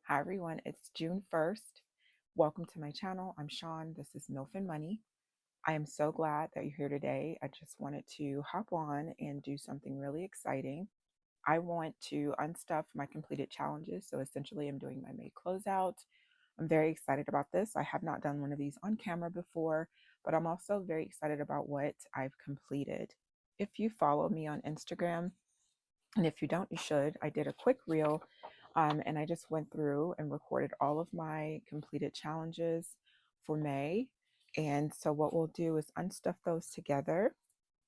Hi everyone, it's June 1st. Welcome to my channel. I'm Sean. This is MILF and Money. I am so glad that you're here today. I just wanted to hop on and do something really exciting. I want to unstuff my completed challenges. So essentially, I'm doing my May closeout. I'm very excited about this. I have not done one of these on camera before, but I'm also very excited about what I've completed. If you follow me on Instagram, and if you don't, you should. I did a quick reel and I just went through and recorded all of my completed challenges for May. And so, what we'll do is unstuff those together.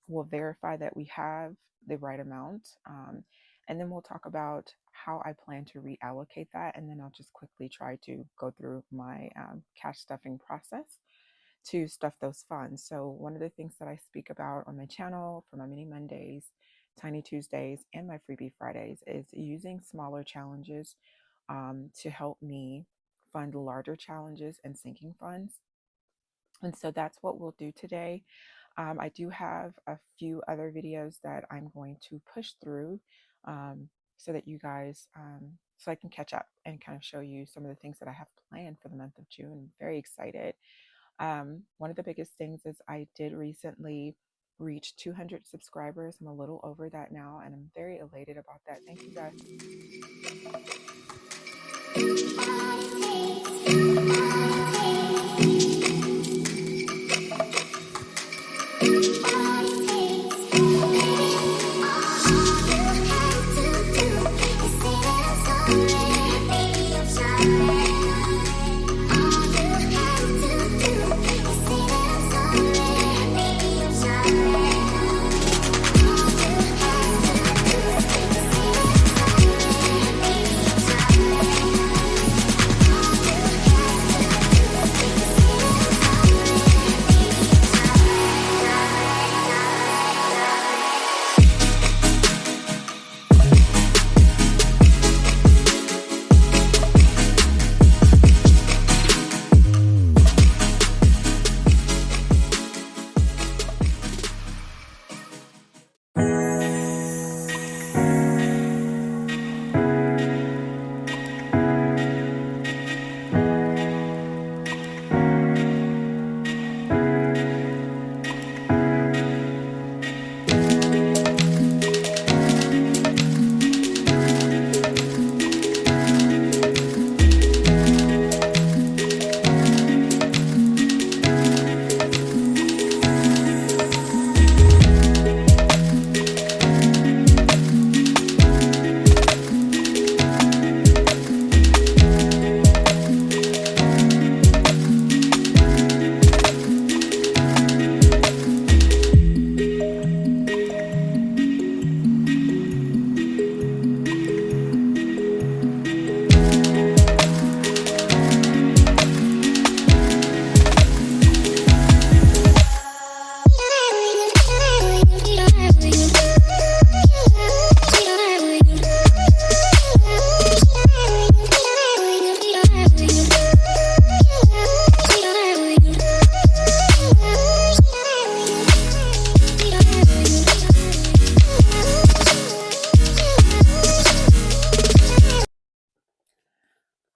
We'll verify that we have the right amount. And then we'll talk about how I plan to reallocate that. And then I'll just quickly try to go through my cash stuffing process to stuff those funds. So, one of the things that I speak about on my channel for my mini Mondays, Tiny Tuesdays, and my Freebie Fridays is using smaller challenges to help me fund larger challenges and sinking funds. And so that's what we'll do today. I do have a few other videos that I'm going to push through so that you guys, so I can catch up and kind of show you some of the things that I have planned for the month of June. I'm very excited. One of the biggest things is I did recently reach 200 subscribers. I'm a little over that now, and I'm very elated about that. Thank you guys.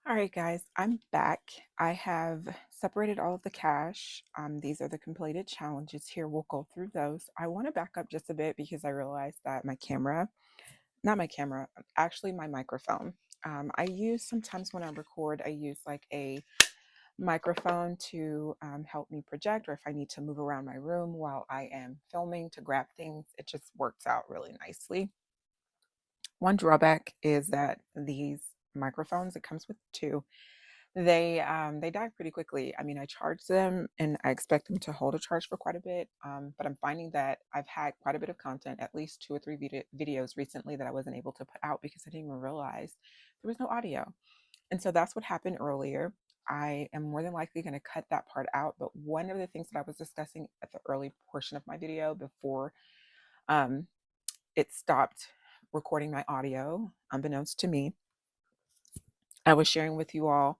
All right, guys, I'm back. I have separated all of the cash. These are the completed challenges here. We'll go through those. I want to back up just a bit because I realized that my camera, not my camera, actually my microphone. I use sometimes when I record, I use like a microphone to help me project, or if I need to move around my room while I am filming to grab things, it just works out really nicely. One drawback is that these microphones, it comes with two, they die pretty quickly. I mean, I charge them and I expect them to hold a charge for quite a bit, but I'm finding that I've had quite a bit of content, at least 2 or 3 videos recently that I wasn't able to put out because I didn't even realize there was no audio. And so that's what happened earlier. I am more than likely going to cut that part out. But one of the things that I was discussing at the early portion of my video before um, it stopped recording my audio, unbeknownst to me, I was sharing with you all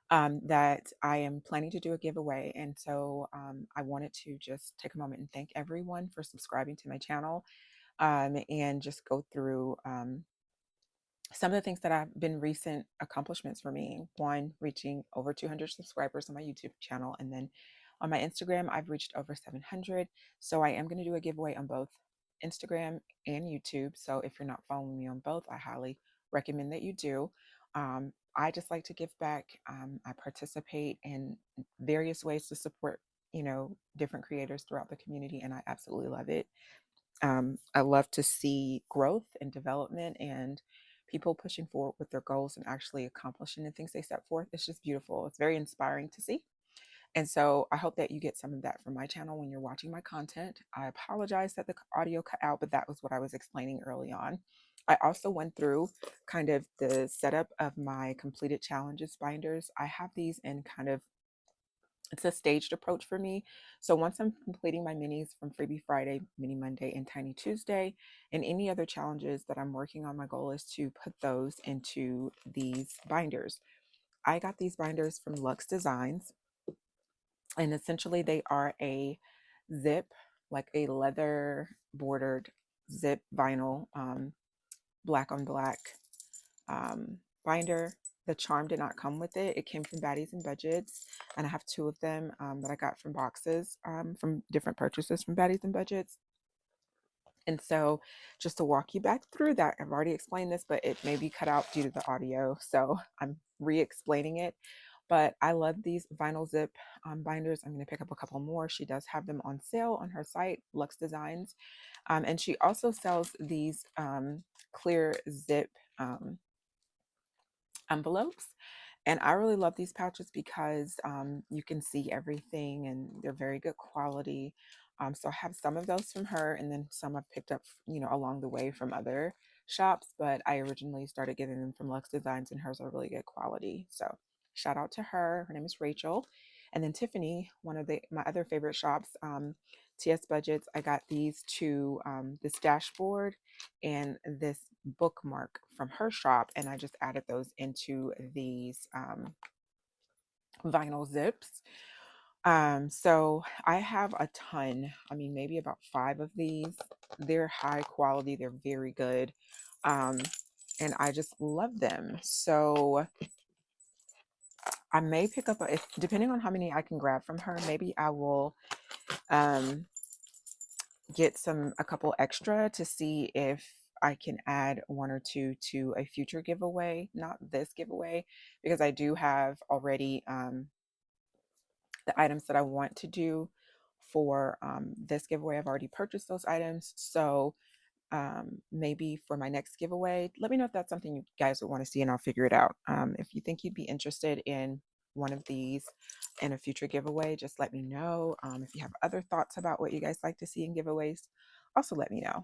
that I am planning to do a giveaway. And so I wanted to just take a moment and thank everyone for subscribing to my channel and just go through some of the things that have been recent accomplishments for me: one, reaching over 200 subscribers on my YouTube channel. And then on my Instagram, I've reached over 700. So I am going to do a giveaway on both Instagram and YouTube. So if you're not following me on both, I highly recommend that you do. I just like to give back. I participate in various ways to support, different creators throughout the community, and I absolutely love it. I love to see growth and development and people pushing forward with their goals and actually accomplishing the things they set forth. It's just beautiful. It's very inspiring to see. And so I hope that you get some of that from my channel when you're watching my content. I apologize that the audio cut out, but that was what I was explaining early on. I also went through kind of the setup of my completed challenges binders. I have these in kind of, it's a staged approach for me. So once I'm completing my minis from Freebie Friday, Mini Monday, and Tiny Tuesday, and any other challenges that I'm working on, my goal is to put those into these binders. I got these binders from Luxe Designs, and essentially they are a zip, like a leather bordered zip vinyl, black on black binder. The charm did not come with it. It came from Baddies and Budgets, and I have two of them that I got from boxes from different purchases from Baddies and Budgets. And so, just to walk you back through that, I've already explained this, but it may be cut out due to the audio, so I'm re-explaining it. But I love these vinyl zip binders. I'm going to pick up a couple more. She does have them on sale on her site, Luxe Designs, and she also sells these clear zip envelopes. And I really love these pouches because you can see everything and they're very good quality. So I have some of those from her, and then some I've picked up, along the way from other shops. But I originally started getting them from Luxe Designs, and hers are really good quality. So shout out to her. Her name is Rachel. And then Tiffany, one of my other favorite shops, TS Budgets. I got these two, this dashboard and this bookmark from her shop, and I just added those into these vinyl zips. So I have a ton, I mean, maybe about five of these. They're high quality, they're very good. Um, and I just love them. So I may pick up depending on how many I can grab from her, maybe I will um, get a couple extra to see if I can add one or two to a future giveaway, not this giveaway, because I do have already the items that I want to do for this giveaway. I've already purchased those items. So maybe for my next giveaway, let me know if that's something you guys would want to see, and I'll figure it out. If you think you'd be interested in one of these in a future giveaway, just let me know. If you have other thoughts about what you guys like to see in giveaways, also let me know.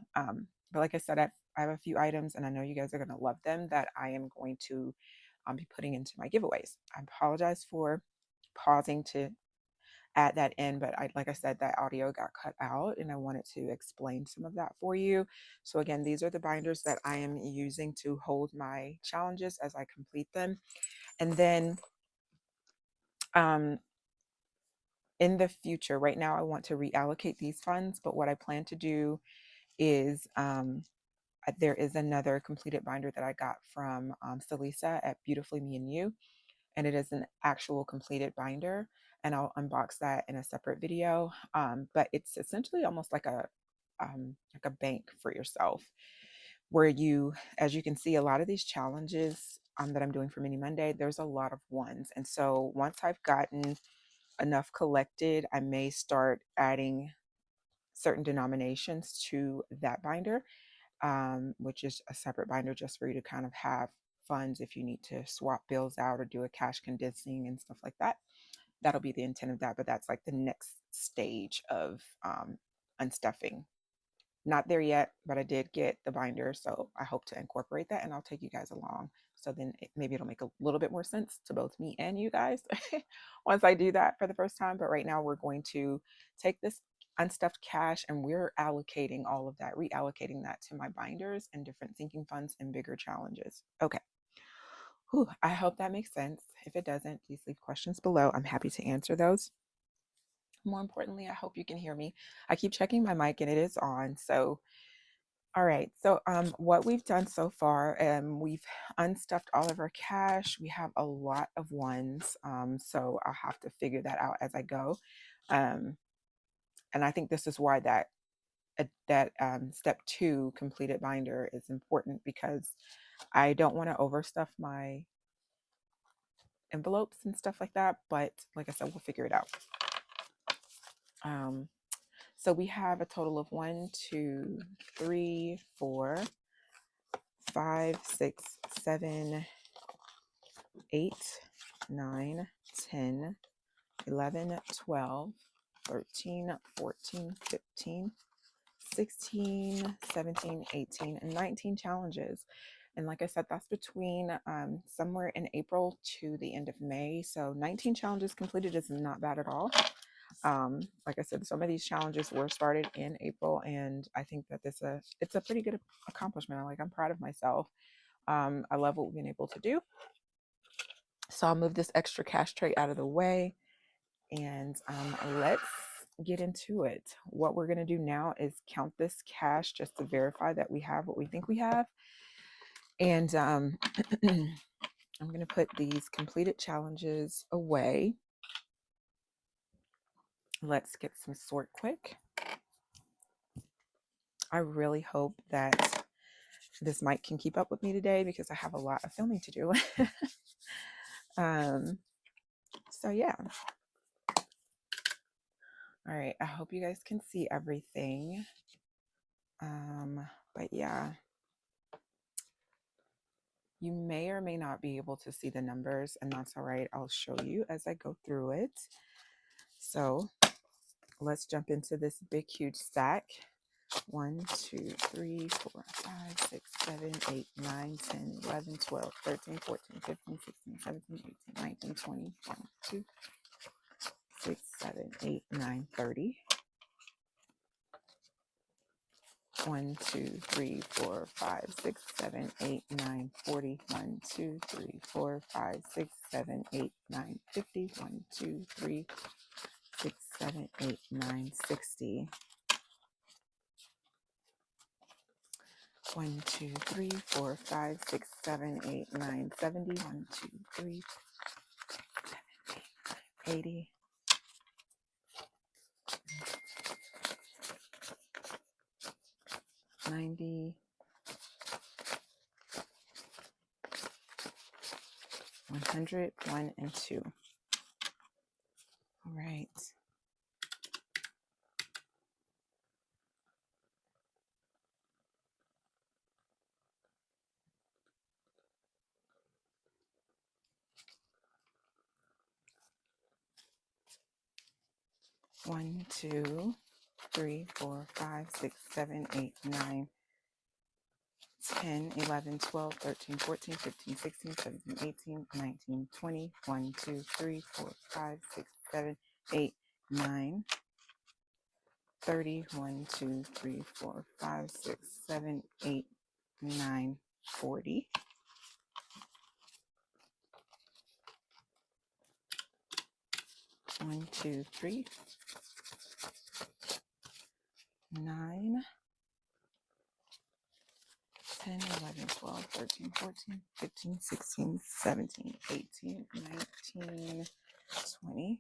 But like I said, I have a few items, and I know you guys are going to love them, that I am going to be putting into my giveaways. I apologize for pausing to add that in, but like I said, that audio got cut out, and I wanted to explain some of that for you. So again, these are the binders that I am using to hold my challenges as I complete them. And then um, in the future, right now, I want to reallocate these funds, but what I plan to do is there is another completed binder that I got from Salisa at Beautifully Me and You, and it is an actual completed binder, and I'll unbox that in a separate video. But it's essentially almost like a bank for yourself, where you, as you can see, a lot of these challenges that I'm doing for Mini Monday, there's a lot of ones. And so once I've gotten enough collected, I may start adding certain denominations to that binder, which is a separate binder just for you to kind of have funds if you need to swap bills out or do a cash condensing and stuff like that. That'll be the intent of that, but that's like the next stage of unstuffing. Not there yet, but I did get the binder, so I hope to incorporate that, and I'll take you guys along. So then maybe it'll make a little bit more sense to both me and you guys once I do that for the first time. But right now, we're going to take this unstuffed cash, and we're allocating all of that, reallocating that to my binders and different sinking funds and bigger challenges. Okay. Whew, I hope that makes sense. If it doesn't, please leave questions below. I'm happy to answer those. More importantly, I hope you can hear me. I keep checking my mic and it is on. So All right. So what we've done so far, we've unstuffed all of our cash. We have a lot of ones. So I'll have to figure that out as I go. Um, and I think this is why that step two completed binder is important, because I don't want to overstuff my envelopes and stuff like that. But like I said, we'll figure it out. So we have a total of 1, 2, 3, 4, 5, 6, 7, 8, 9, 10, 11, 12, 13, 14, 15, 16, 17, 18, and 19 challenges. And like I said, that's between somewhere in April to the end of May. So 19 challenges completed is not bad at all. Like I said, some of these challenges were started in April, and I think that it's a pretty good accomplishment. I'm proud of myself. I love what we've been able to do. So I'll move this extra cash tray out of the way, and let's get into it. What we're going to do now is count this cash just to verify that we have what we think we have. And I'm going to put these completed challenges away. Let's get some sort quick. I really hope that this mic can keep up with me today, because I have a lot of filming to do. So yeah. All right. I hope you guys can see everything. But yeah, you may or may not be able to see the numbers, and that's all right. I'll show you as I go through it. So let's jump into this big, huge stack. 1, 2, 3, 4, 5, 6, 7, 8, 9, 10, 11, 12, 13, 14, 15, 16, 17, 18, 19, 20, 1, 2, 6, 7, 8, 9, 30. 1, 2, 3, 4, 5, 6, 7, 8, 9, 40. 1, 2, 3, 4, 5, 6, 7, 8, 9, 50. 1, 2, 3, 6, 7, 8, 9, 60. 1, 2, 3, 4, 5, 6, 7, 8, 9, 70. 1, 2, 3, 7, 8, 9, 80. 90. 100, 1, and 2. All right. One, 2, 3, 4, 5, 6, 7, 8, 9, 10, 11, 12, 13, 14, 15, 16, 17, 18, 19, 20, 1, 2, 3, 4, 5, 6, 7, 8, 9, 30, 1, 2, 3, 4, 5, 6, 7, 8, 9, 40. 1, 2, 3, 9, 10, 11, 12, 13, 14, 15, 16, 17, 18, 19, 20.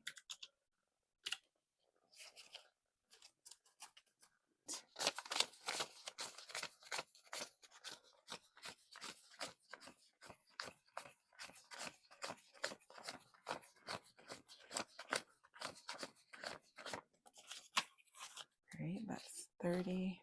Great, that's 30.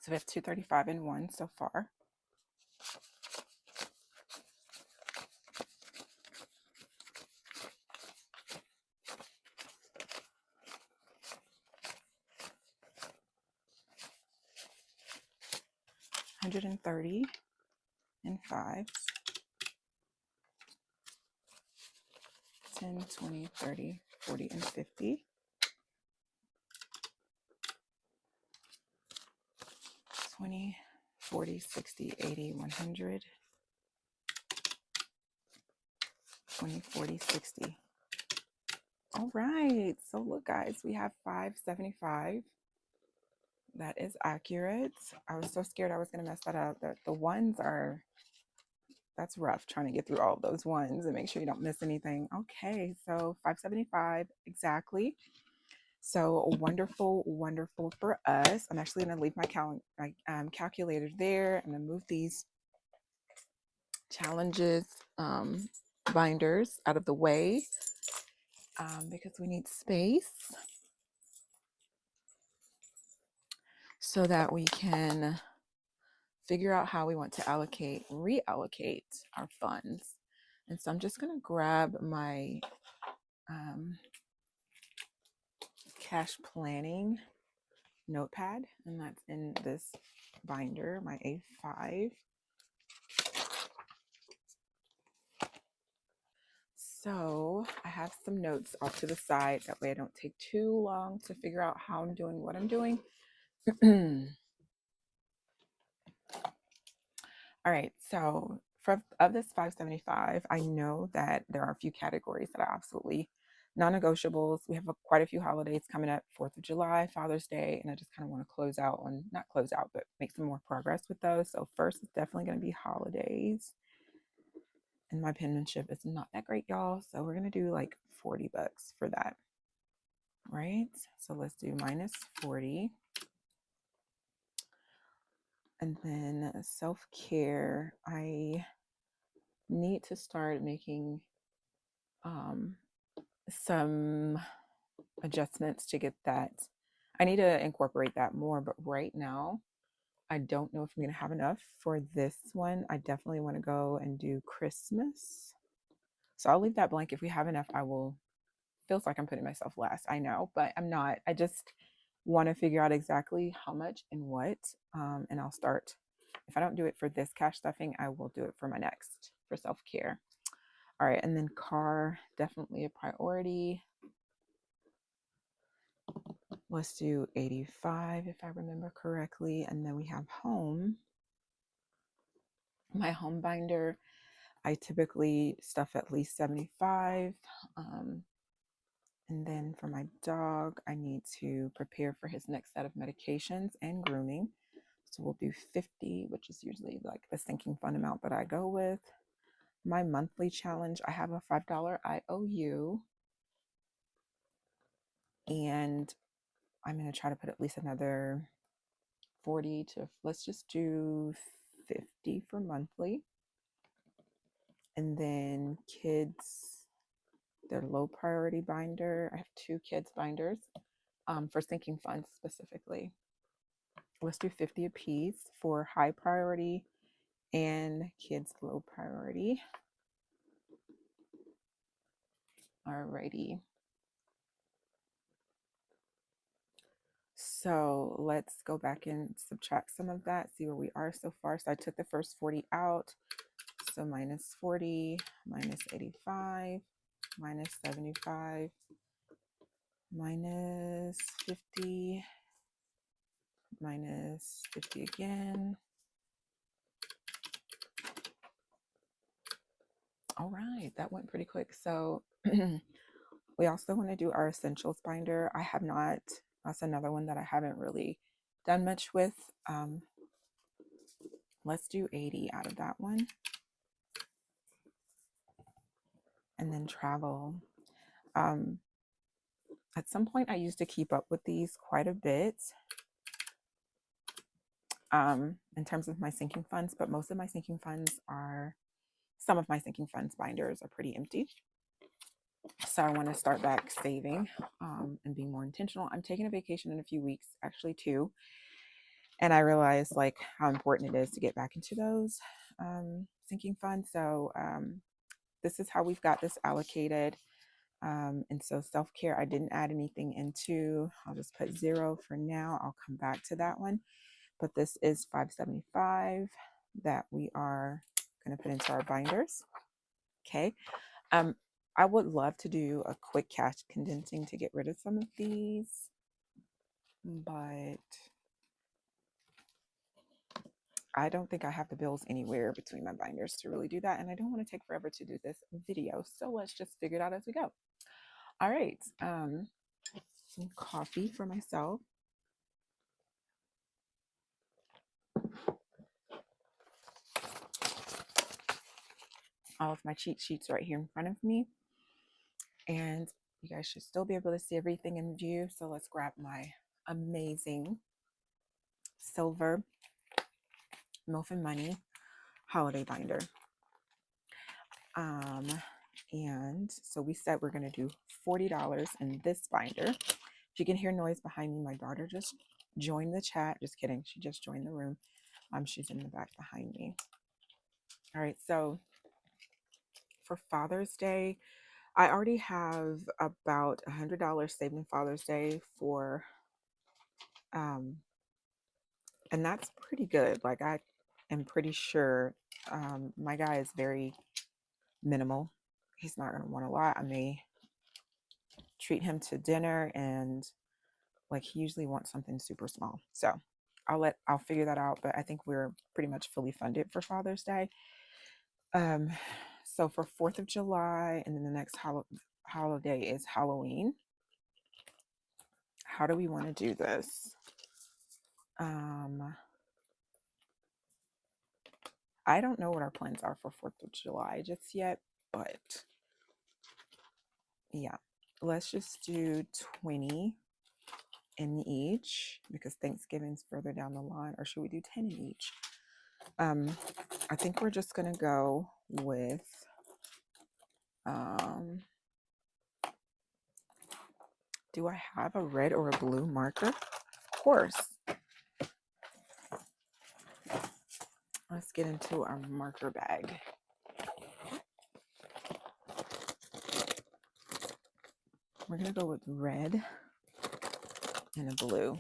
So we have 235 and 1 so far. 130 in fives, 10, 20, 30, 40, and 50. 20, 40, 60, 80, 100, 20, 40, 60. All right, so look guys, we have 575. That is accurate. I was so scared I was going to mess that up. The ones are, that's rough trying to get through all of those ones and make sure you don't miss anything. Okay, so 575 exactly. So wonderful, wonderful for us. I'm actually going to leave my calculator there. I'm going to move these challenges binders out of the way because we need space so that we can figure out how we want to reallocate our funds. And so I'm just going to grab my cash planning notepad, and that's in this binder, my A5. So I have some notes off to the side. That way I don't take too long to figure out how I'm doing what I'm doing. All right, so of this 575, I know that there are a few categories that are absolutely non-negotiables. We have quite a few holidays coming up, 4th of July, Father's Day, and I just kind of want to close out on, not close out, but make some more progress with those. So first is definitely going to be holidays. And my penmanship is not that great, y'all. So we're going to do like $40 for that. Right? So let's do minus 40. And then self-care, I need to start making some adjustments to get that. I need to incorporate that more, but right now, I don't know if I'm going to have enough for this one. I definitely want to go and do Christmas. So I'll leave that blank. If we have enough, I will. Feels like I'm putting myself last. I know, but I'm not. I just want to figure out exactly how much and what. And I'll start. If I don't do it for this cash stuffing, I will do it for my next, for self-care. All right, and then car, definitely a priority. Let's do 85 if I remember correctly. And then we have home. My home binder, I typically stuff at least 75. And then for my dog, I need to prepare for his next set of medications and grooming. So we'll do 50, which is usually like the sinking fund amount that I go with. My monthly challenge, I have a $5 IOU. And I'm going to try to put at least another 40 to, let's just do 50 for monthly. And then kids, their low priority binder. I have 2 kids binders for sinking funds specifically. Let's do 50 apiece for high priority and kids low priority. Alrighty. So let's go back and subtract some of that, see where we are so far. So I took the first 40 out. So minus 40, minus 85, minus 75, minus 50, minus 50 again. All right, that went pretty quick. So we also want to do our essentials binder. I have not, that's another one that I haven't really done much with. Let's do 80 out of that one. And then travel. At some point, I used to keep up with these quite a bit in terms of my sinking funds, but most of my sinking funds are, some of my sinking funds binders are pretty empty. So I want to start back saving and being more intentional. I'm taking a vacation in a few weeks, actually 2. And I realized like how important it is to get back into those sinking funds. So this is how we've got this allocated. And so self-care, I didn't add anything into. I'll just put 0 for now. I'll come back to that one. but this is $5.75 that we are going to put into our binders. Okay. I would love to do a quick cash condensing to get rid of some of these, but I don't think I have the bills anywhere between my binders to really do that. And I don't want to take forever to do this video. So let's just figure it out as we go. All right. Some coffee for myself. All of my cheat sheets right here in front of me. And you guys should still be able to see everything in view. So let's grab my amazing silver Milf & Money holiday binder. And so we said we're going to do $40 in this binder. If you can hear noise behind me, my daughter just joined the chat. Just kidding. She just joined the room. She's in the back behind me. All right. So for Father's Day, I already have about $100 saved in Father's Day for, and that's pretty good. Like I am pretty sure my guy is very minimal. He's not going to want a lot. I may treat him to dinner, and like he usually wants something super small. So I'll figure that out. But I think we're pretty much fully funded for Father's Day. So for 4th of July, and then the next holiday is Halloween. How do we want to do this? I don't know what our plans are for 4th of July just yet, but yeah, let's just do 20 in each because Thanksgiving's further down the line. Or should we do 10 in each? I think we're just gonna go with do I have a red or a blue marker? Of course. Let's get into our marker bag. We're gonna go with red and a blue.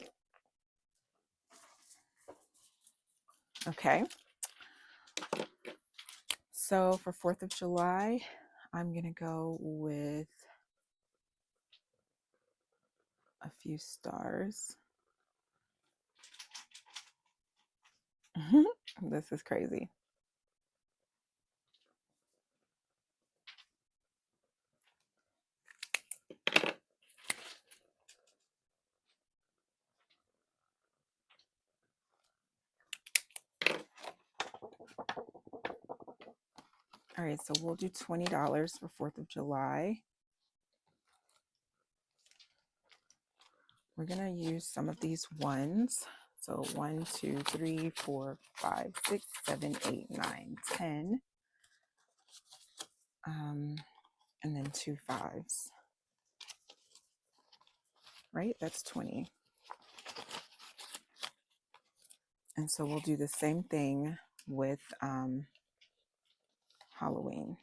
Okay. So for 4th of July, I'm gonna go with a few stars. This is crazy. All right, so we'll do $20 for 4th of July. We're gonna use some of these ones. So 1, 2, 3, 4, 5, 6, 7, 8, 9, 10. And then 2 5s. Right? That's 20. And so we'll do the same thing with Halloween.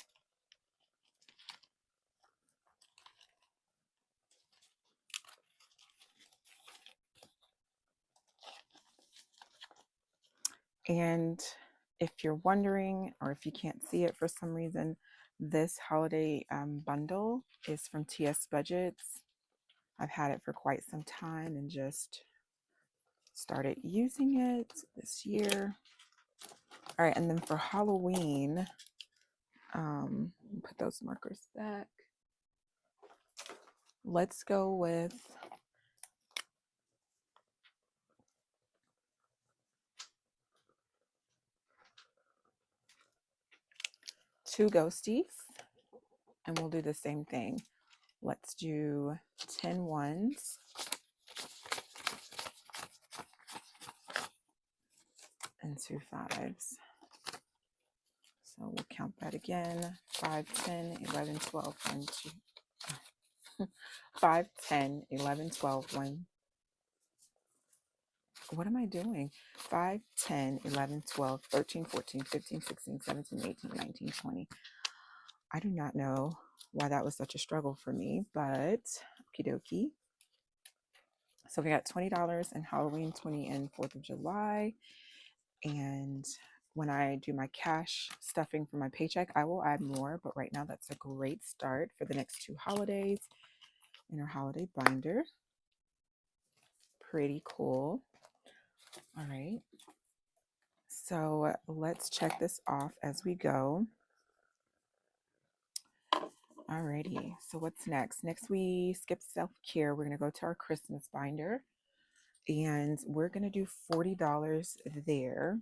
And if you're wondering, or if you can't see it for some reason, this holiday bundle is from TS Budgets. I've had it for quite some time and just started using it this year. All right, and then for Halloween, put those markers back. Let's go with two ghosties, and we'll do the same thing. Let's do 10 ones and 2 5s. So we'll count that again. 5, 10, 11, 12, 1, 2. 5, 10, 11, 12, 1. What am I doing? 5, 10, 11, 12, 13, 14, 15, 16, 17, 18, 19, 20. I do not know why that was such a struggle for me, but okie dokie. So we got $20 in Halloween, 20 in 4th of July. And when I do my cash stuffing for my paycheck, I will add more. But right now, that's a great start for the next 2 holidays in our holiday binder. Pretty cool. All right. So let's check this off as we go. Alrighty, so what's next? Next, we skip self-care. We're going to go to our Christmas binder, and we're going to do $40 there.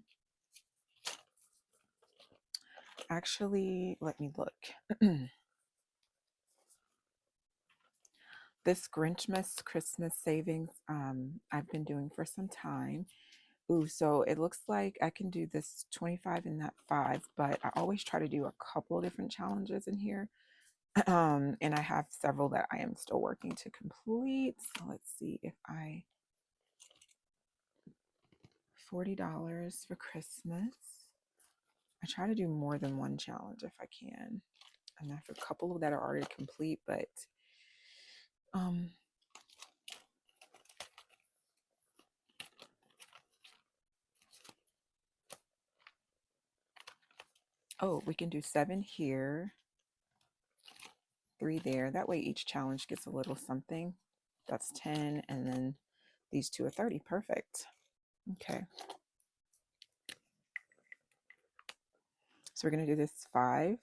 Actually, let me look. This Grinchmas Christmas savings I've been doing for some time. Ooh, so it looks like I can do this 25 and that 5, but I always try to do a couple of different challenges in here. And I have several that I am still working to complete. So let's see if $40 for Christmas. I try to do more than one challenge if I can. And I have a couple that are already complete, but oh, we can do 7 here, 3 there. That way each challenge gets a little something. That's 10, and then these 2 are 30. Perfect. Okay. So we're going to do this 5.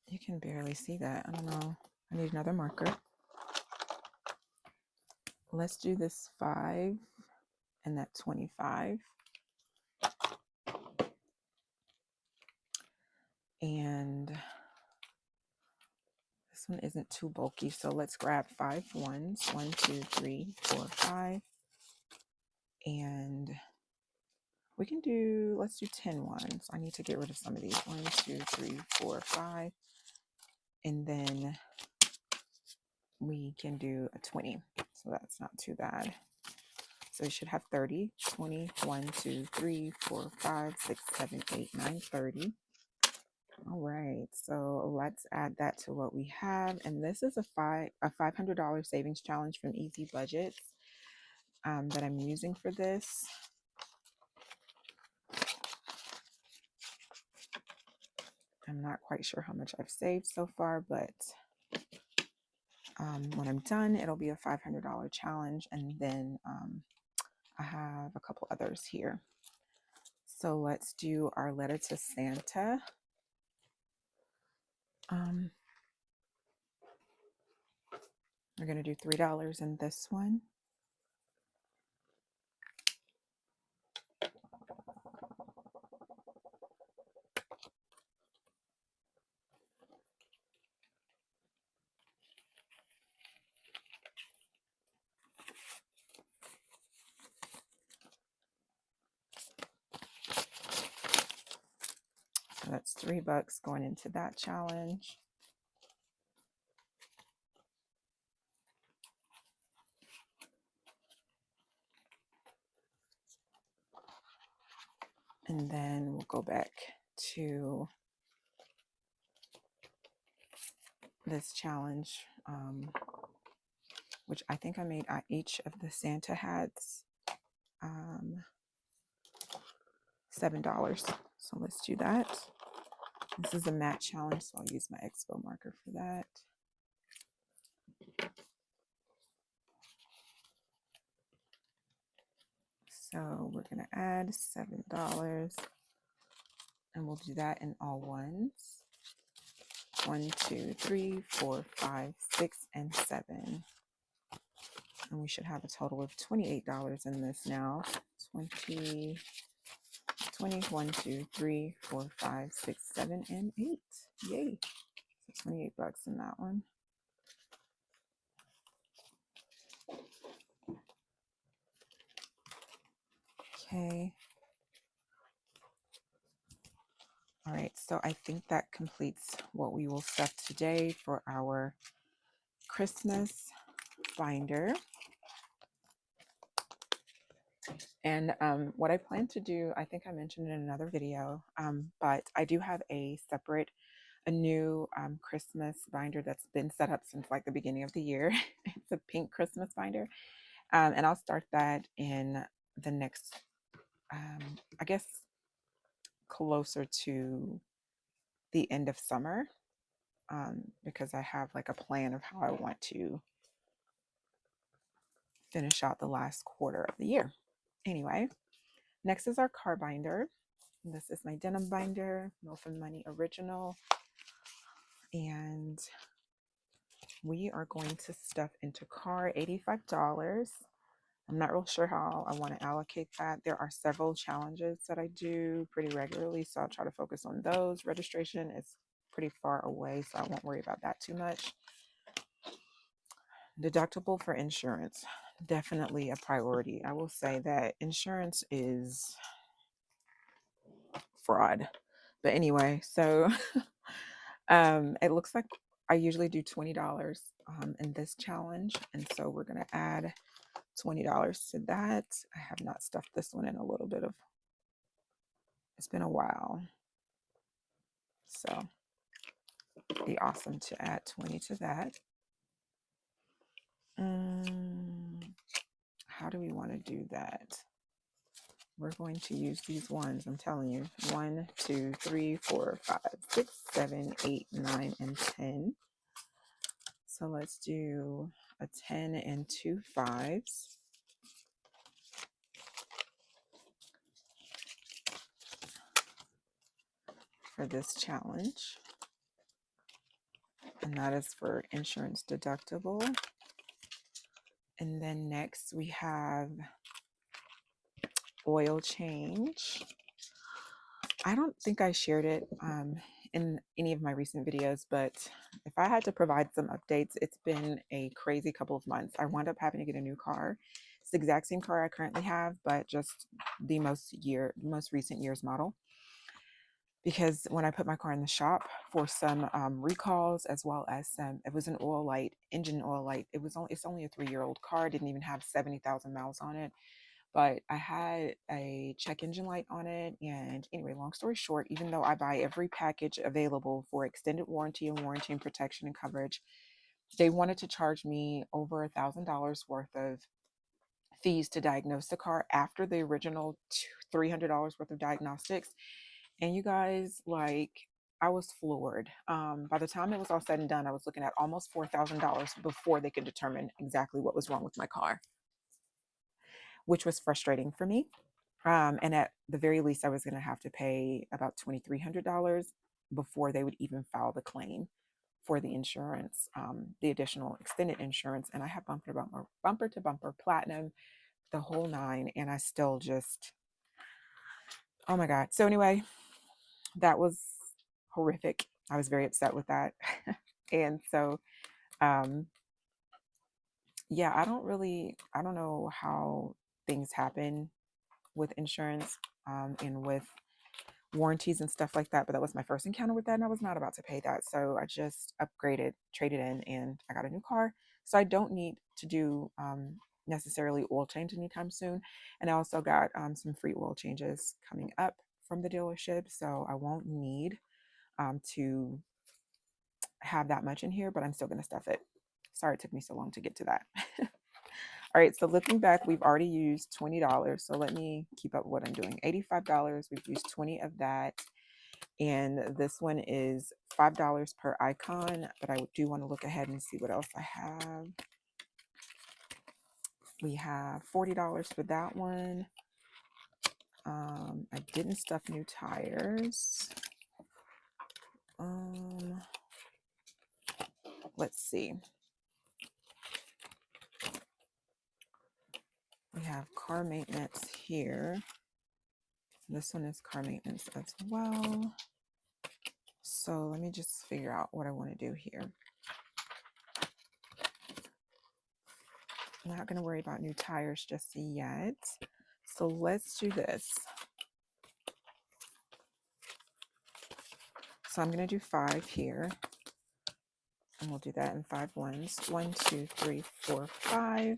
You can barely see that. I don't know. I need another marker. Let's do this 5 and that 25. And this one isn't too bulky, so let's grab 5 ones. 1, 2, 3, 4, 5. And we can do, let's do 10 ones. I need to get rid of some of these. 1, 2, 3, 4, 5. And then we can do a 20. So that's not too bad. So we should have 30, 20, 1, 2, 3, 4, 5, 6, 7, 8, 9, 30. All right, so let's add that to what we have. And this is a $500 savings challenge from Easy Budgets that I'm using for this. I'm not quite sure how much I've saved so far, but when I'm done, it'll be a $500 challenge. And then I have a couple others here. So let's do our letter to Santa. We're going to do $3 in this one. So that's $3 going into that challenge. And then we'll go back to this challenge, which I think I made each of the Santa hats $7. So let's do that. This is a matte challenge, so I'll use my Expo marker for that. So we're going to add $7, and we'll do that in all ones. 1, 2, 3, 4, 5, 6, and 7. And we should have a total of $28 in this now. 20, 1, 2, 3, 4, 5, 6, 7, and 8. Yay. So $28 in that one. Okay. All right, so I think that completes what we will stuff today for our Christmas binder. And what I plan to do, I think I mentioned in another video, but I do have a separate a new Christmas binder that's been set up since like the beginning of the year. It's a pink Christmas binder. And I'll start that in the next, I guess, closer to the end of summer, because I have like a plan of how I want to finish out the last quarter of the year. Anyway, next is our car binder. This is my denim binder, Milk and Money Original. And we are going to stuff into car $85. I'm not real sure how I want to allocate that. There are several challenges that I do pretty regularly, so I'll try to focus on those. Registration is pretty far away, so I won't worry about that too much. Deductible for insurance, definitely a priority. I will say that insurance is fraud. But anyway, so it looks like I usually do $20 in this challenge. And so we're going to add $20 to that. I have not stuffed this one in a little bit of, it's been a while. So it'd be awesome to add 20 to that. How do we want to do that? We're going to use these ones. I'm telling you, 1, 2, 3, 4, 5, 6, 7, 8, 9, and 10. So let's do a 10 and 2 5s. For this challenge. And that is for insurance deductible. And then next we have oil change. I don't think I shared it in any of my recent videos, but if I had to provide some updates, it's been a crazy couple of months. I wound up having to get a new car. It's the exact same car I currently have, but just the most recent year's model. Because when I put my car in the shop for some recalls, as well as it was an oil light, engine oil light. It's only a 3-year-old car. Didn't even have 70,000 miles on it. But I had a check engine light on it. And anyway, long story short, even though I buy every package available for extended warranty and protection and coverage, they wanted to charge me over $1,000 worth of fees to diagnose the car after the original $300 worth of diagnostics. And you guys, like, I was floored. By the time it was all said and done, I was looking at almost $4,000 before they could determine exactly what was wrong with my car, which was frustrating for me. And at the very least, I was going to have to pay about $2,300 before they would even file the claim for the insurance, the additional extended insurance. And I have bumper to bumper, platinum, the whole nine. And I still just, oh my God. So anyway, that was horrific. I was very upset with that. And so, yeah, I don't know how things happen with insurance and with warranties and stuff like that, but that was my first encounter with that, and I was not about to pay that. So I just upgraded, traded in, and I got a new car. So I don't need to do necessarily oil change anytime soon. And I also got some free oil changes coming up from the dealership, so I won't need to have that much in here, but I'm still going to stuff it. Sorry it took me so long to get to that. All right, so looking back, we've already used $20. So let me keep up what I'm doing. $85, we've used 20 of that. And this one is $5 per icon, but I do want to look ahead and see what else I have. We have $40 for that one. I didn't stuff new tires. Let's see. We have car maintenance here. This one is car maintenance as well. So let me just figure out what I want to do here. I'm not going to worry about new tires just yet. So let's do this. So I'm going to do 5 here. And we'll do that in 5 ones. 1, 2, 3, 4, 5.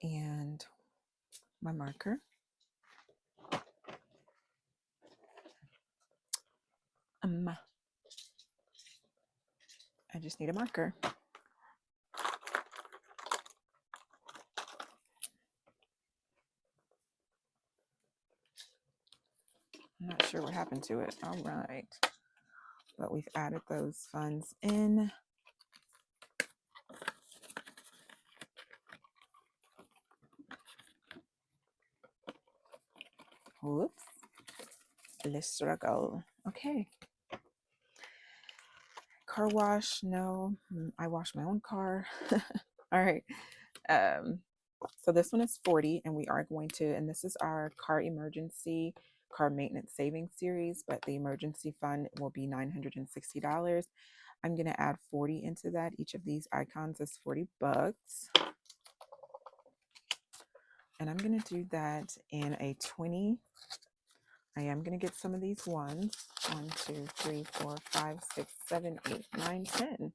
And my marker. just need a marker. I'm not sure what happened to it. All right. But we've added those funds in. Whoops. Let's struggle. Okay. Car wash. No, I wash my own car. All right. So this one is 40, and we are going to, and this is our car emergency car maintenance savings series, but the emergency fund will be $960. I'm going to add 40 into that. Each of these icons is 40 bucks. And I'm going to do that in a 20. I am going to get some of these ones. 1, 2, 3, 4, 5, 6, 7, 8, 9, 10.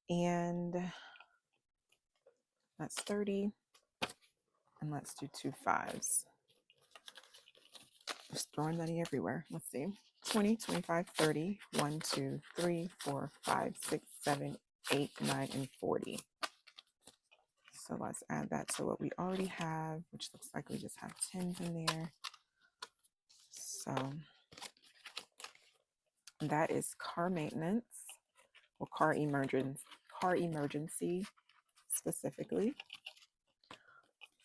And that's 30. And let's do 2 5s. Just throwing money everywhere. Let's see. 20, 25, 30. 1, 2, 3, 4, 5, 6, 7, 8, 9, and 40. So let's add that to what we already have, which looks like we just have 10s in there. So that is car maintenance, or car emergency specifically.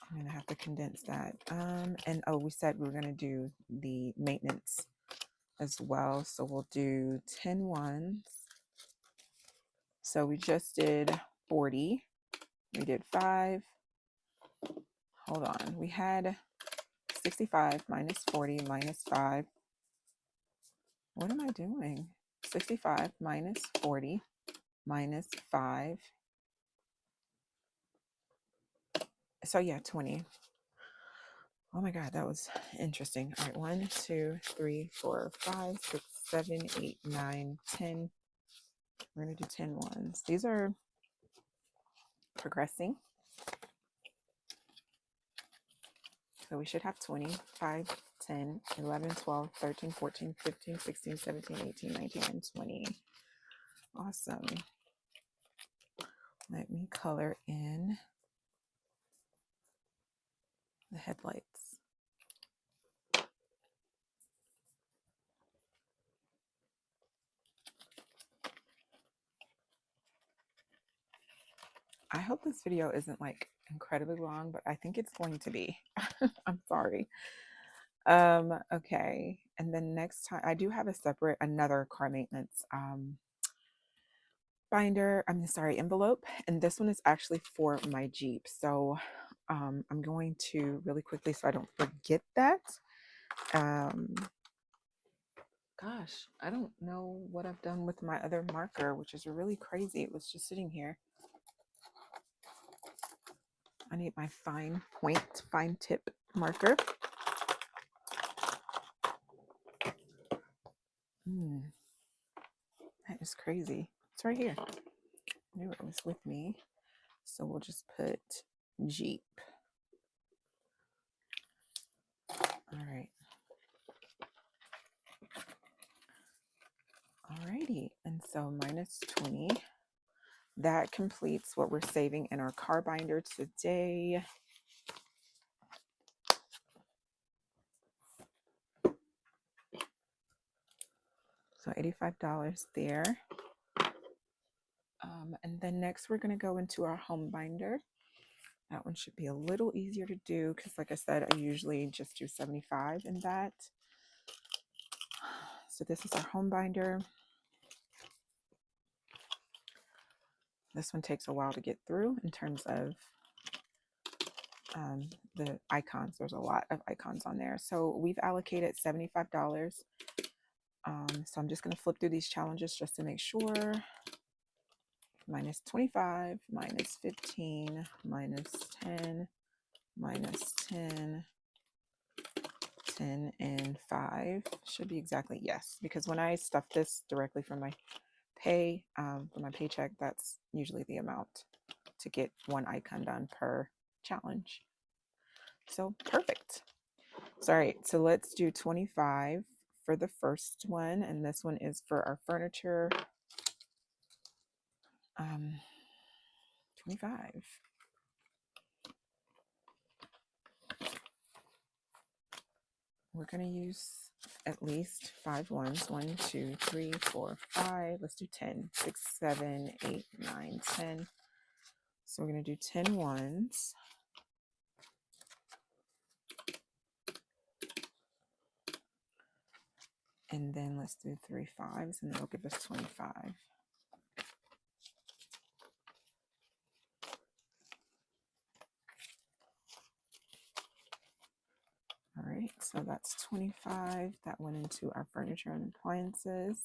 I'm gonna have to condense that. And oh, we said we were gonna do the maintenance as well. So we'll do 10 ones. So we just did 40. We did 5. Hold on. We had 65 minus 40 minus 5. What am I doing? 65 minus 40 minus 5. So yeah, 20. Oh my God, that was interesting. All right, 1, 2, 3, 4, 5, 6, 7, 8, 9, 10. We're gonna do 10 ones. These are progressing. So we should have 20, 5, 10, 11, 12, 13, 14, 15, 16, 17, 18, 19, and 20. Awesome. Let me color in the headlights. I hope this video isn't like incredibly long, but I think it's going to be. I'm sorry. Okay. And then next time I do have another car maintenance envelope. And this one is actually for my Jeep. So I'm going to really quickly, so I don't forget that. Gosh, I don't know what I've done with my other marker, which is really crazy. It was just sitting here. I need my fine tip marker. That is crazy. It's right here. I knew it was with me. So we'll just put Jeep. All right. Alrighty. And so minus 20. That completes what we're saving in our car binder today. So $85 there. And then next we're going to go into our home binder. That one should be a little easier to do because, like I said, I usually just do 75 in that. So this is our home binder. This one takes a while to get through in terms of the icons. There's a lot of icons on there. So we've allocated $75. So I'm just going to flip through these challenges just to make sure. Minus 25, minus 15, minus 10, minus 10, 10, and 5 should be exactly yes. Because when I stuff this directly from my from my paycheck, that's usually the amount to get one icon done per challenge. So perfect. So, all right, so let's do 25 for the first one, and this one is for our furniture. um, 25. We're going to use at least 5 ones. 1, 2, 3, 4, 5. Let's do 10. 6, 7, 8, 9, 10. So we're going to do 10 ones. And then let's do 3 5s, and that'll give us 25. All right, so that's 25. That went into our furniture and appliances.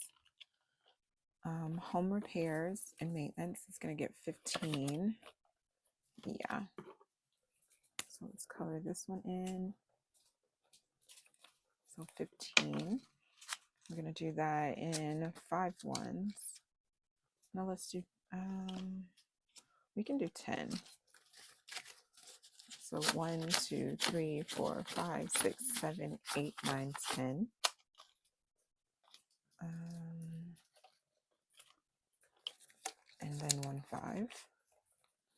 Home repairs and maintenance is going to get 15. Yeah. So let's color this one in. So 15. We're going to do that in 5 ones. Now let's do, we can do 10. So 1, 2, 3, 4, 5, 6, 7, 8, 9, 10. And then 1 5.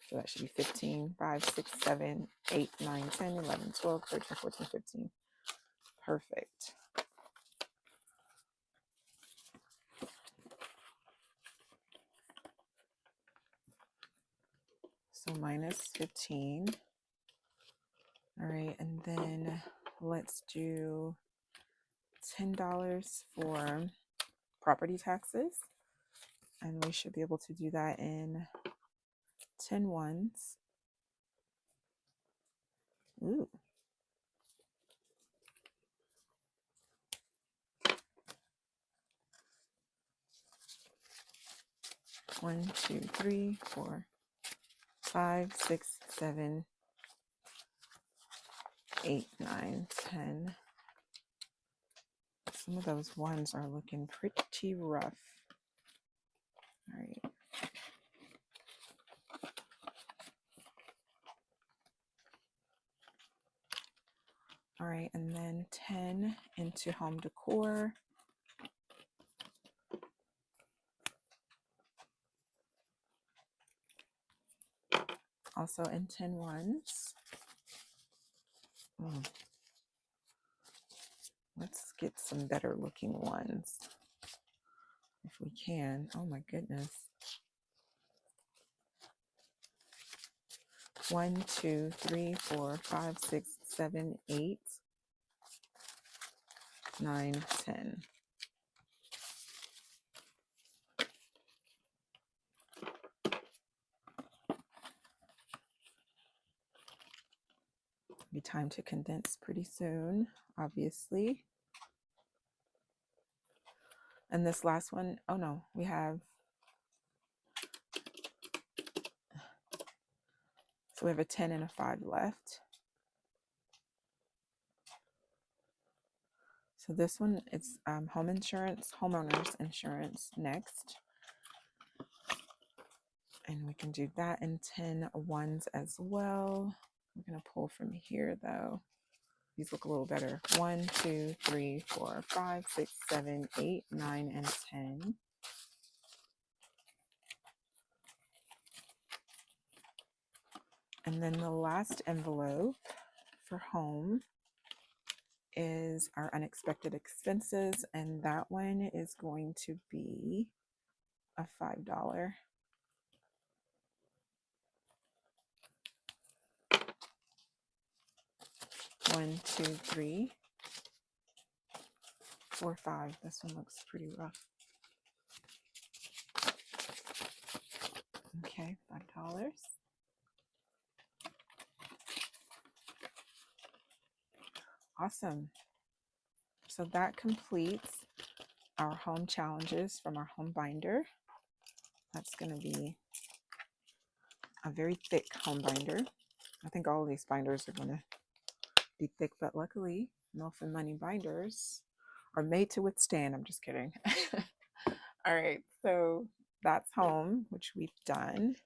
So that should be 15, 5, 6, 7, 8, 9, 10, 11, 12, 13, 14, 15. Perfect. So minus 15. All right, and then let's do $10 for property taxes. And we should be able to do that in 10 ones. Ooh. One, 2, 3, 4, 5, 6, 7, 8, 9, 10. Some of those ones are looking pretty rough. All right. All right, and then 10 into home decor. Also in 10 ones. Let's get some better looking ones if we can. Oh my goodness. 1, 2, 3, 4, 5, 6, 7, 8, 9, 10. Be time to condense pretty soon, obviously. And this last one, oh no, we have, so we have a 10 and a 5 left. So this one, it's home insurance, homeowners insurance next. And we can do that in 10 ones as well. We're going to pull from here though. These look a little better. 1, 2, 3, 4, 5, 6, 7, 8, 9, and 10. And then the last envelope for home is our unexpected expenses, and that one is going to be a $5. One, two, three, 4, 5. This one looks pretty rough. Okay, $5. Awesome. So that completes our home challenges from our home binder. That's going to be a very thick home binder. I think all of these binders are going to be thick, but luckily Milf and Money binders are made to withstand. I'm just kidding. All right, so that's home, which we've done.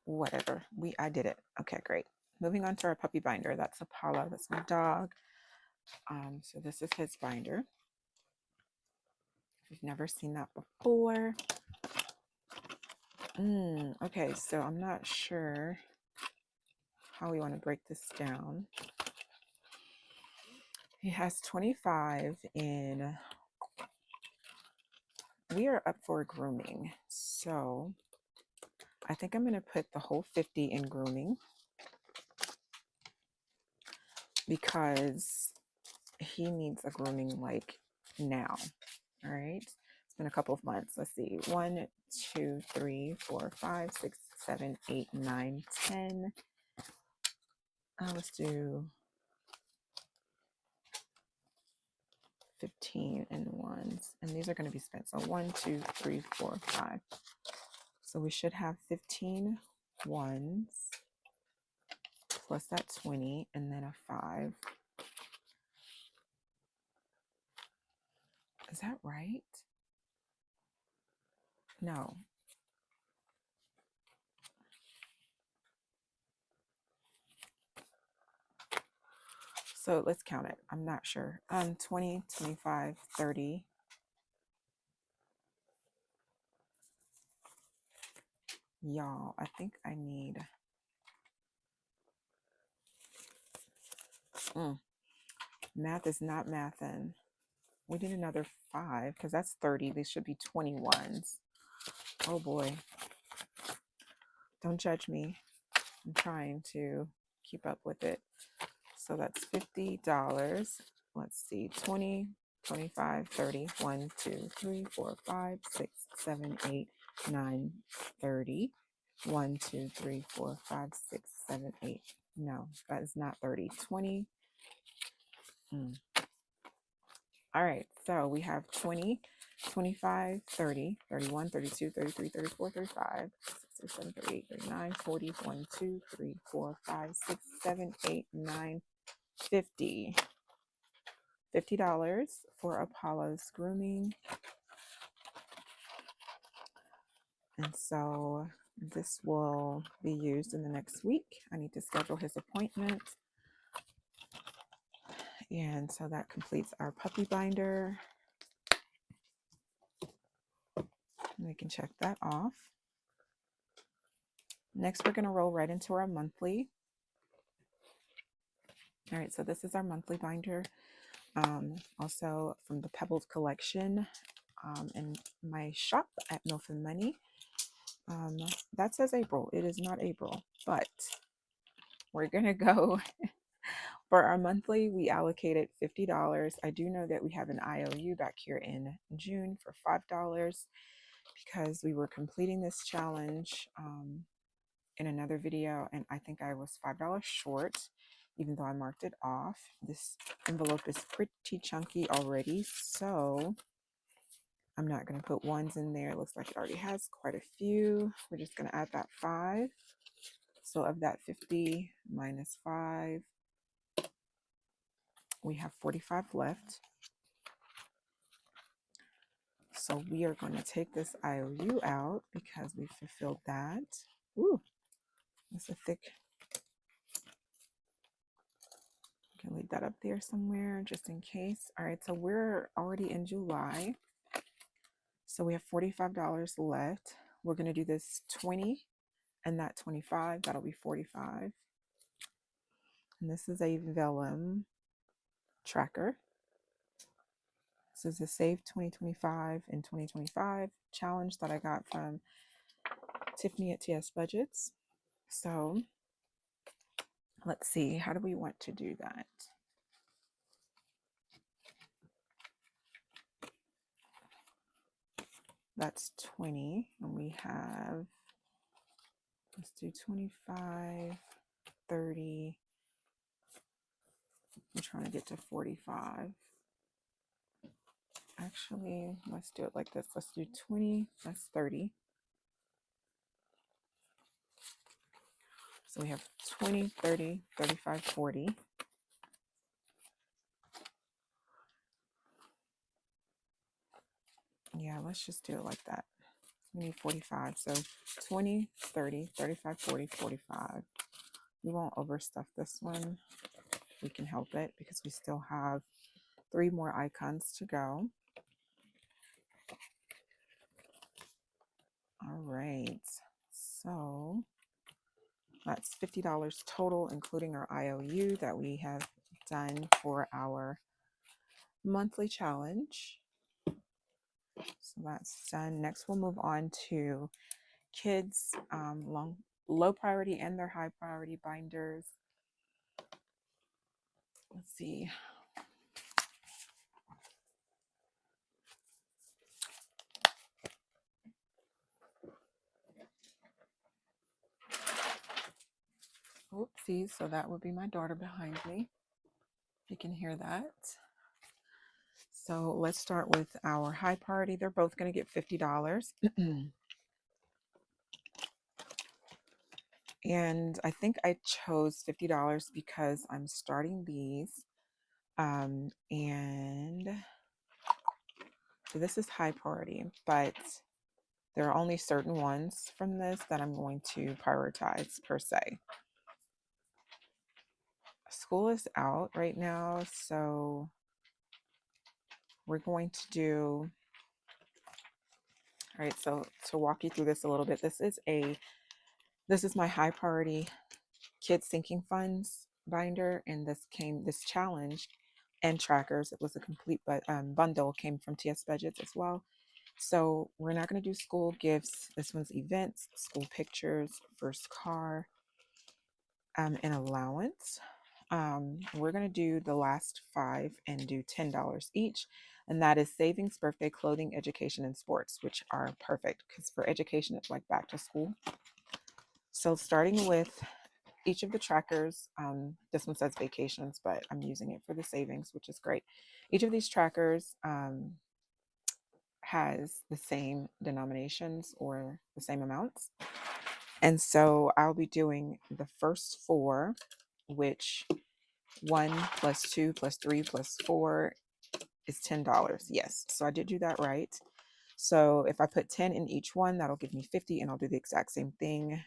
Whatever, I did it. Okay, great. Moving on to our puppy binder. That's Apollo. That's my dog. So this is his binder. If you've never seen that before. Okay, so I'm not sure how we want to break this down. He has 25 in, we are up for grooming. So I think I'm going to put the whole 50 in grooming because he needs a grooming like now. All right. It's been a couple of months. Let's see. 1, 2, 3, 4, 5, 6, 7, 8, 9, 10. Let's do 15 in ones. And these are going to be spent. So 1, 2, 3, 4, 5. So we should have 15 ones plus that 20 and then a 5. Is that right? No. So let's count it. I'm not sure. 20, 25, 30. Y'all, I think I need math is not mathing. We need another 5 because that's 30. These should be 21s. Oh boy. Don't judge me. I'm trying to keep up with it. So that's $50. Let's see. 20, 25, 30. 1, 2, 3, 4, 5, 6, 7, 8, 9, 30. 1, 2, 3, 4, 5, 6, 7, 8. No, that is not 30. 20. All right, so we have 20, 25, 30, 31, 32, 33, 34, 35, 36, 37, 38, 39, 40, 1, 2, 3, 4, 5, 6, 7, 8, 9, 50. $50 for Apollo's grooming. And so this will be used in the next week. I need to schedule his appointment. And so that completes our puppy binder. We can check that off. Next, we're going to roll right into our monthly. All right, so this is our monthly binder. Also from the Pebble collection in my shop at Milf and Money. That says April. It is not April, but we're going to go for our monthly. We allocated $50. I do know that we have an IOU back here in June for $5 because we were completing this challenge in another video, and I think I was $5 short, even though I marked it off. This envelope is pretty chunky already, so I'm not going to put ones in there. It looks like it already has quite a few. We're just going to add that 5. So of that 50 minus 5, we have 45 left. So we are going to take this IOU out because we fulfilled that. Ooh, that's a thick. Can leave that up there somewhere just in case. All right, so we're already in July. So we have $45 left. We're going to do this 20 and that 25. That'll be 45. And this is a vellum tracker. This is a Save 2025 and 2025 challenge that I got from Tiffany at TS Budgets. So let's see, how do we want to do that? That's 20, and we have, let's do 25, 30. I'm trying to get to 45. Actually, let's do it like this. Let's do 20, that's 30. So we have 20, 30, 35, 40. Yeah, let's just do it like that. We need 45. So 20, 30, 35, 40, 45. We won't overstuff this one. We can help it because we still have 3 more icons to go. right. So that's $50 total, including our IOU that we have done for our monthly challenge. So that's done. Next, we'll move on to kids, low priority and their high priority binders. Let's see. Oopsies. So that would be my daughter behind me. You can hear that. So let's start with our high priority. They're both going to get $50. And I think I chose $50 because I'm starting these. And so this is high priority, but there are only certain ones from this that I'm going to prioritize per se. School is out right now, so we're going to do, all right, so to walk you through this a little bit, this is my high priority kids sinking funds binder, and this challenge and trackers. It was a complete bundle, came from TS Budgets as well. So we're not going to do school gifts. This one's events, school pictures, first car, and allowance. We're going to do the last 5 and do $10 each. And that is savings, birthday, clothing, education, and sports, which are perfect because for education, it's like back to school. So starting with each of the trackers, this one says vacations, but I'm using it for the savings, which is great. Each of these trackers has the same denominations or the same amounts. And so I'll be doing the first 4, which 1 plus 2 plus 3 plus 4 is $10. Yes, so I did do that right. So if I put 10 in each one, that'll give me 50, and I'll do the exact same thing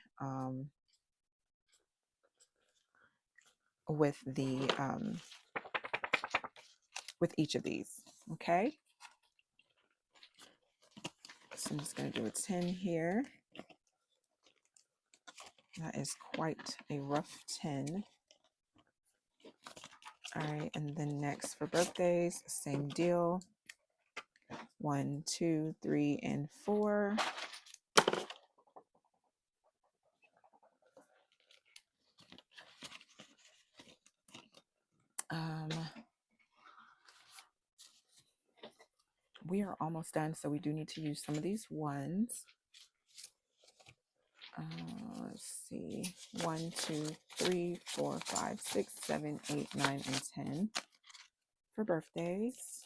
with each of these. Okay. So I'm just going to do a 10 here. That is quite a rough 10. All right, and then next for birthdays, same deal. 1, 2, 3, and 4. We are almost done, so we do need to use some of these ones. Let's see, 1, 2, 3, 4, 5, 6, 7, 8, 9, and 10 for birthdays.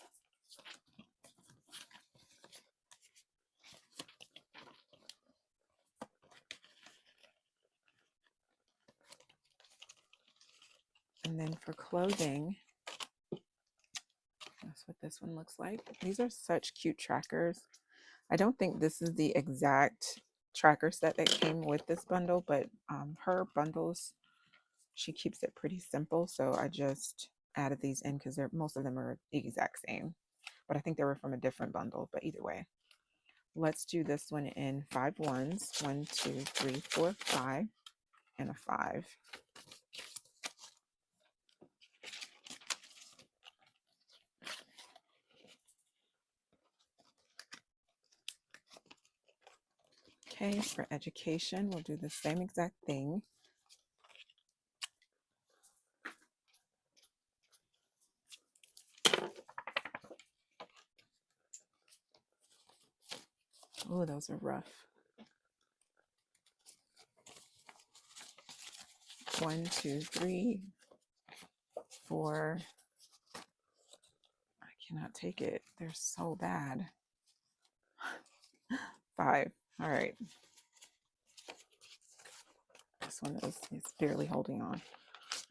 And then for clothing, that's what this one looks like. These are such cute trackers. I don't think this is the exact tracker set that came with this bundle, but her bundles, she keeps it pretty simple. So I just added these in because most of them are the exact same, but I think they were from a different bundle. But either way, let's do this one in 5 ones. 1, 2, 3, 4, 5, and a 5. Okay, for education, we'll do the same exact thing. Oh, those are rough. 1, 2, 3, 4. I cannot take it. They're so bad. 5. All right. This one is barely holding on.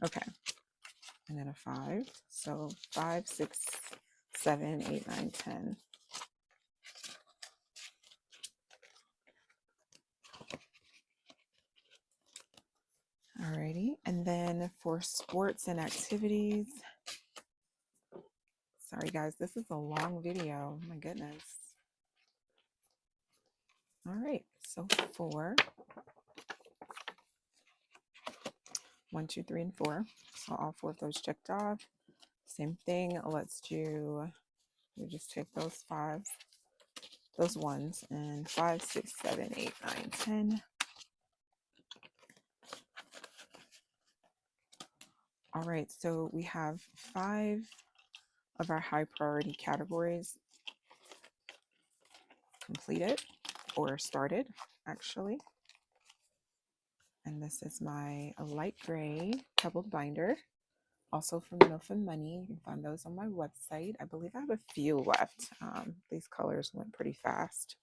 Okay. And then a 5. So 5, 6, 7, 8, 9, 10. Alrighty. And then for sports and activities. Sorry guys, this is a long video. My goodness. All right, so 4, 1, 2, 3, and 4. So all 4 of those checked off. Same thing. Let's do, we just take those 5s, those 1s, and 5, 6, 7, 8, 9, 10. All right, so we have 5 of our high priority categories completed or started, actually. And this is my light gray pebbled binder, also from Milk and Money. You can find those on my website. I believe I have a few left. These colors went pretty fast.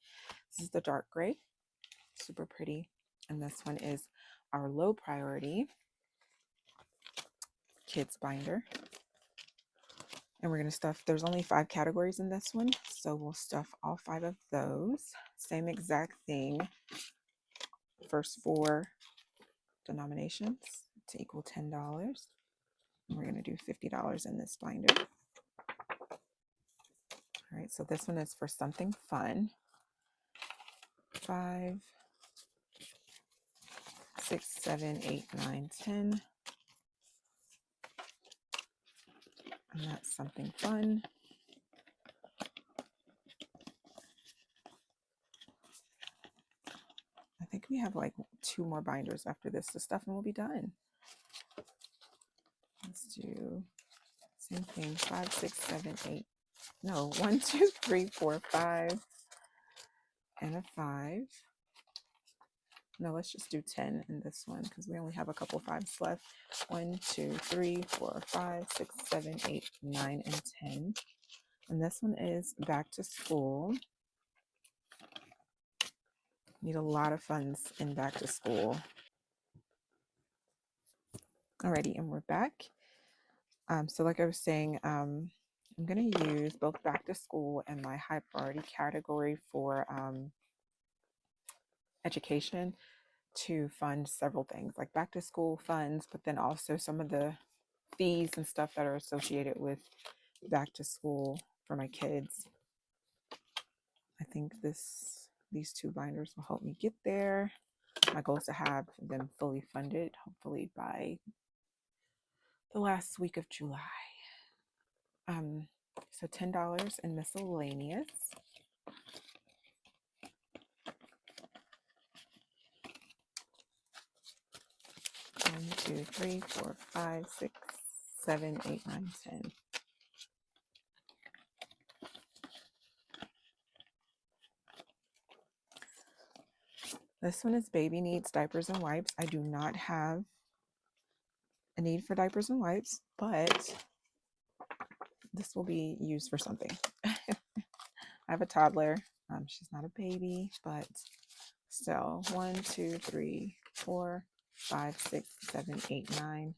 This is the dark gray, super pretty. And this one is our low priority kids binder. And we're going to stuff, there's only 5 categories in this one, so we'll stuff all 5 of those. Same exact thing. First 4 denominations to equal $10. We're going to do $50 in this binder. All right, so this one is for something fun. 5, 6, 7, 8, 9, 10. And that's something fun. I think we have like 2 more binders after this to stuff and we'll be done. Let's do same thing. 5, 6, 7, 8. No, 1, 2, 3, 4, 5. And a 5. No, let's just do 10 in this one because we only have a couple 5s left. 1, 2, 3, 4, 5, 6, 7, 8, 9, and 10. And this one is back to school. Need a lot of funds in back to school. Alrighty, and we're back. So like I was saying, I'm going to use both back to school and my high priority category for education to fund several things like back to school funds, but then also some of the fees and stuff that are associated with back to school for my kids. I think these 2 binders will help me get there. My goal is to have them fully funded, hopefully by the last week of July. So $10 in miscellaneous. 1, 2, 3, 4, 5, 6, 7, 8, 9, 10. This one is baby needs diapers and wipes. I do not have a need for diapers and wipes, but this will be used for something. I have a toddler. She's not a baby, but still. 1, 2, 3, 4, 5, 6, 7, 8, 9,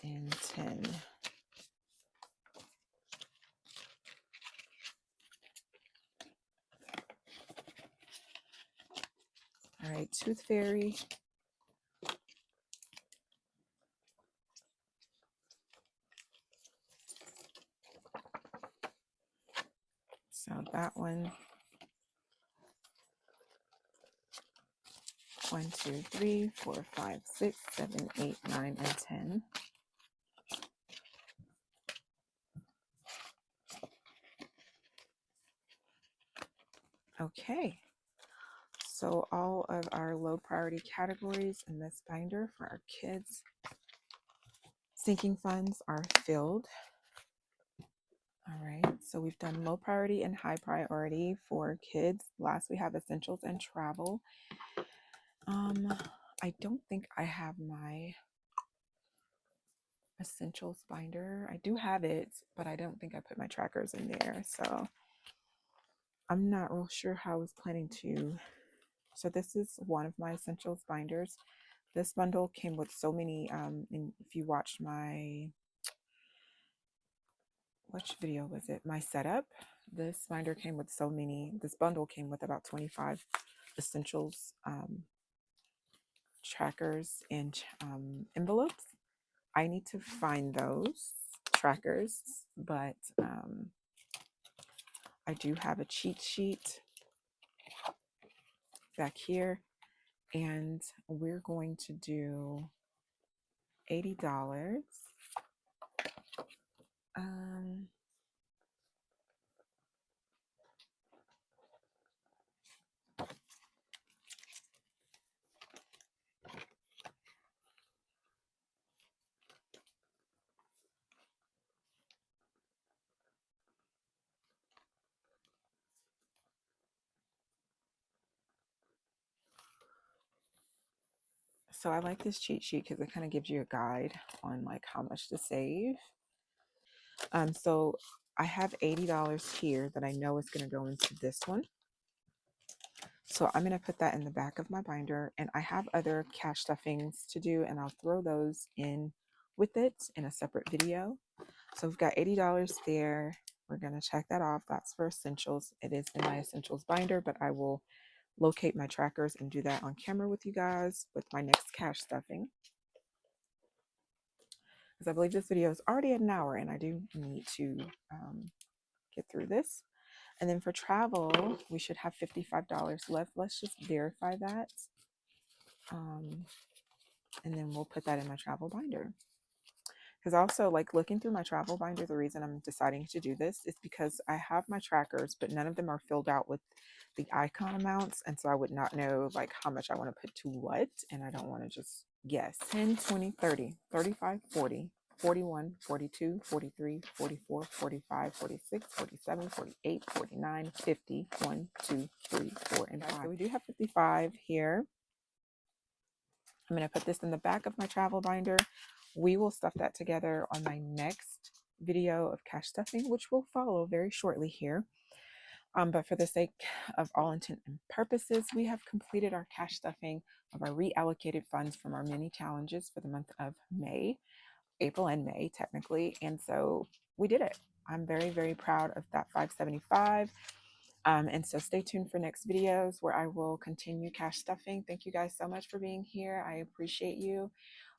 and 10. All right, Tooth Fairy. So that one, 1, 2, 3, 4, 5, 6, 7, 8, 9, and 10. Okay, so all of our low priority categories in this binder for our kids' sinking funds are filled. All right, so we've done low priority and high priority for kids. Last, we have essentials and travel. I don't think I have my essentials binder. I do have it, but I don't think I put my trackers in there. So I'm not real sure how I was planning to. So this is one of my essentials binders. This bundle came with so many, and if you watched my, which video was it? My setup. This binder came with so many, this bundle came with about 25 essentials trackers and envelopes. I need to find those trackers, but I do have a cheat sheet back here, and we're going to do $80. Um, so I like this cheat sheet because it kind of gives you a guide on like how much to save. So I have $80 here that I know is going to go into this one. So I'm going to put that in the back of my binder, and I have other cash stuffings to do, and I'll throw those in with it in a separate video. So we've got $80 there. We're going to check that off. That's for essentials. It is in my essentials binder, but I will locate my trackers and do that on camera with you guys with my next cash stuffing, because I believe this video is already at an hour and I do need to get through this. And then for travel, we should have $55 left. Let's just verify that. And then we'll put that in my travel binder. Because also, like, looking through my travel binder, the reason I'm deciding to do this is because I have my trackers, but none of them are filled out with the icon amounts. And so I would not know like how much I want to put to what. And I don't want to just guess. 10, 20, 30, 35, 40, 41, 42, 43, 44, 45, 46, 47, 48, 49, 50, 1, 2, 3, 4, and 5. So we do have 55 here. I'm going to put this in the back of my travel binder. We will stuff that together on my next video of cash stuffing, which will follow very shortly here. But for the sake of all intent and purposes, we have completed our cash stuffing of our reallocated funds from our mini challenges for the month of May, April and May, technically. And so we did it. I'm very, very proud of that 575. And so stay tuned for next videos where I will continue cash stuffing. Thank you guys so much for being here. I appreciate you.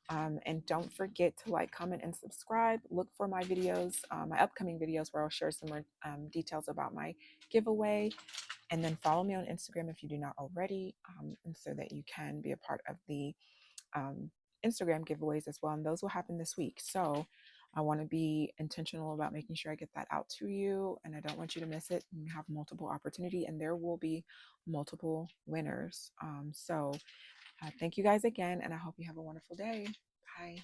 And don't forget to like, comment, and subscribe. Look for my videos, my upcoming videos, where I'll share some more details about my giveaway. And then follow me on Instagram if you do not already, and so that you can be a part of the Instagram giveaways as well. And those will happen this week. So I want to be intentional about making sure I get that out to you, and I don't want you to miss it. You have multiple opportunity, and there will be multiple winners. So thank you guys again, and I hope you have a wonderful day. Bye.